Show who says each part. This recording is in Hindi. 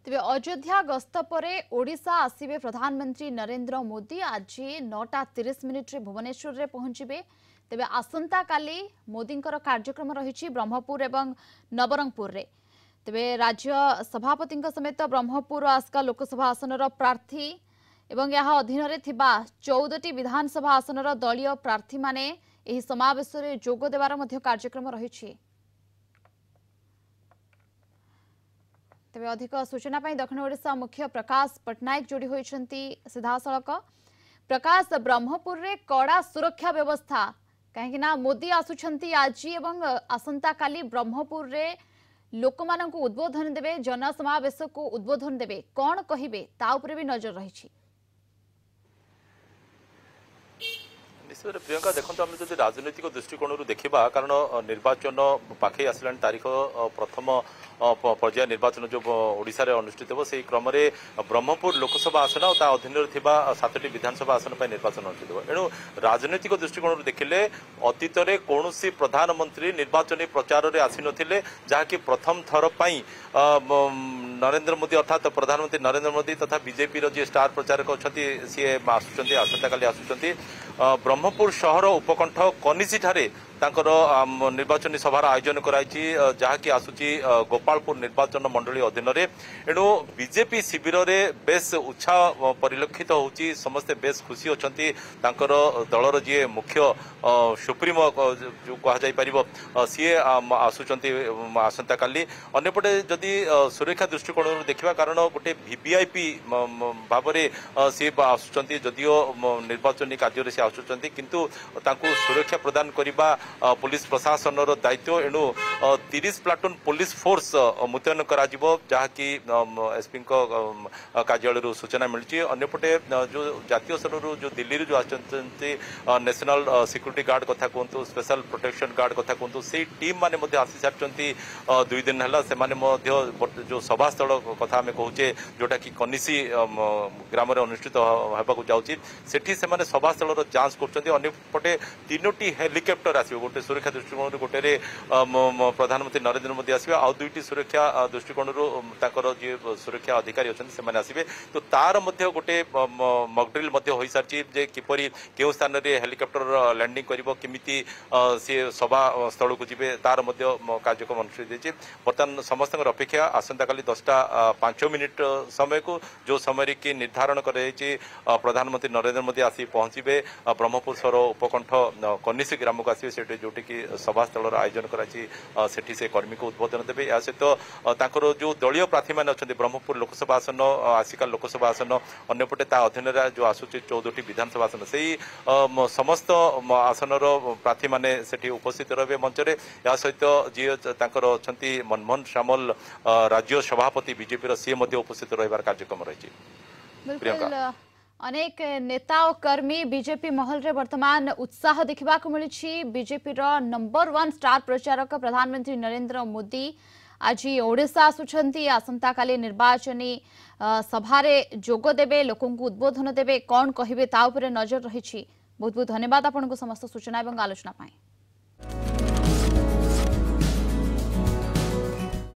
Speaker 1: तेबे अयोध्या गस्त पर ओडिशा आसिबे प्रधानमंत्री नरेंद्र मोदी आज 9:30 भुवनेश्वर रे पहुंचबे। तेबे आसंता काली मोदींकर कार्यक्रम रही ब्रह्मपुर एवं नवरंगपुर रे। तेबे राज्य सभापति समेत ब्रह्मपुर आस्का लोकसभा आसनर प्रार्थी एवं यह अधीन रे थिबा 14टी विधानसभा आसनर दलीय प्रार्थी माने एही समावेश रे जोग देवार मध्य कार्यक्रम रही। तेबे अधिक सूचना दक्षिण ओडिशा मुख्य प्रकाश पटनायक जोड़ी होती सीधासलख। प्रकाश, ब्रह्मपुर रे कड़ा सुरक्षा व्यवस्था कहीं मोदी आसुछंती आज एवं आसंता काली ब्रह्मपुर रे लोक मानक उद्बोधन देवे, जनसमावेश को उद्बोधन देवे, कौन कहिबे ता उपरे भी नजर रही।
Speaker 2: निश्चित प्रियंका देखो आम जो राजनैतिक दृष्टिकोण देखा कारण निर्वाचन पाखे आसला तारीख प्रथम पर्याय निर्वाचन जो ओडिशा रे अनुष्ठित हो से क्रम ब्रह्मपुर लोकसभा आसन और अधीन 7टी विधानसभा आसन पर निर्वाचन अनुष्ठित हो। एणु राजनैतिक दृष्टिकोण देखिले अतीत में कौन प्रधानमंत्री निर्वाचन प्रचार में आसी नथिले, जहाँकि प्रथम थर पर नरेंद्र मोदी अर्थात प्रधानमंत्री नरेंद्र मोदी तथा बीजेपी जी स्टार प्रचारक अच्छा सी आसुँच आसंता काली आसुँच ब्रह्मपुर शहर उपकंठ कनिसी ठारे तांकर निर्वाचन सभार आयोजन कराई जहाँकि आसूची गोपालपुर निर्वाचन मंडली अधीन रे। एणु बीजेपी शिविर रे बेस उत्साह परिलक्षित होची, समस्ते बेस खुशी अछंती। तांकर दलर जी मुख्य सुप्रीमो जो कह जाई परिबो सी आसुचंती आसंता काली। अन्यपटे जदि सुरक्षा दृष्टिकोण देखिबा कारण गोटे वीवीआईपी भाव में सी आसुचंती, जदियो निर्वाचन कार्य रे सी आसुचंती किंतु तांको सुरक्षा प्रदान करिबा पुलिस प्रशासन दायित्व। एणु 30 प्लाटून पुलिस फोर्स मुतयन करा जहाँकि एसपी कार्यालय सूचना मिली। अन्यपटे जो जातीय स्तर जो दिल्ली जो आसुँच नेशनल सिक्यूरीटी गार्ड कथा कहतु, स्पेशल प्रोटेक्शन गार्ड कथा कहतु, से टीम माने आसी सारी 2 दिन है जो सभास्थल कथा आम कहे जोटा कि कनिसी ग्राम अनुष्ठित होगा जाऊँगी सेठी से सभास्थल जांच करपटे 3टी हेलिकप्टर आस गोटे सुरक्षा दृष्टिकोण गोटे प्रधानमंत्री नरेंद्र मोदी आसवे आ 2टी सुरक्षा दृष्टिकोण जी सुरक्षा अधिकारी अच्छा से आसवे। तो तार मध्य गोटे मॉकड्रिल हो सारी जे किपरि केउ स्थान में हेलिकप्टर लैंडिंग कर केमिति सी सभा स्थल को जी तार मध्य कार्यक्रम अनुष्ठित होती। बर्तमान समस्त अपेक्षा आसंता काली 10:05 समय को जो समय कि निर्धारण कर प्रधानमंत्री नरेंद्र मोदी आसी पहुंचे ब्रह्मपुर शहर उपकंठ कनिसी ग्राम को आसवे से जोटि कि सभास्थल आयोजन कराई से कर्मी को उद्बोधन देवे। या सहित जो दलीय प्रार्थी मैंने अच्छा ब्रह्मपुर लोकसभा आसन आसिका लोकसभा आसन अंपटे अधीन जो आसूची 14टी विधानसभा आसन से समस्त आसनर प्रार्थी मैंने से उपस्थित रहे मंच में। या सहित जी अच्छा मनमोहन सामल राज्य सभापति बीजेपी सी उपस्थित रही कार्यक्रम रही।
Speaker 1: अनेक नेता और कर्मी बीजेपी महल रे वर्तमान उत्साह देखा मिली। बीजेपी नंबर 1 स्टार प्रचारक प्रधानमंत्री नरेंद्र मोदी आज ओडिशा आसुछंती, आसंता काली निर्वाचनी सभारे जोग देबे, लोकंकु उद्बोधन देबे, कौन कहिबे ता उपरे नजर रही। बहुत बहुत धन्यवाद आपनको समस्त सूचना एवं आलोचना पाई।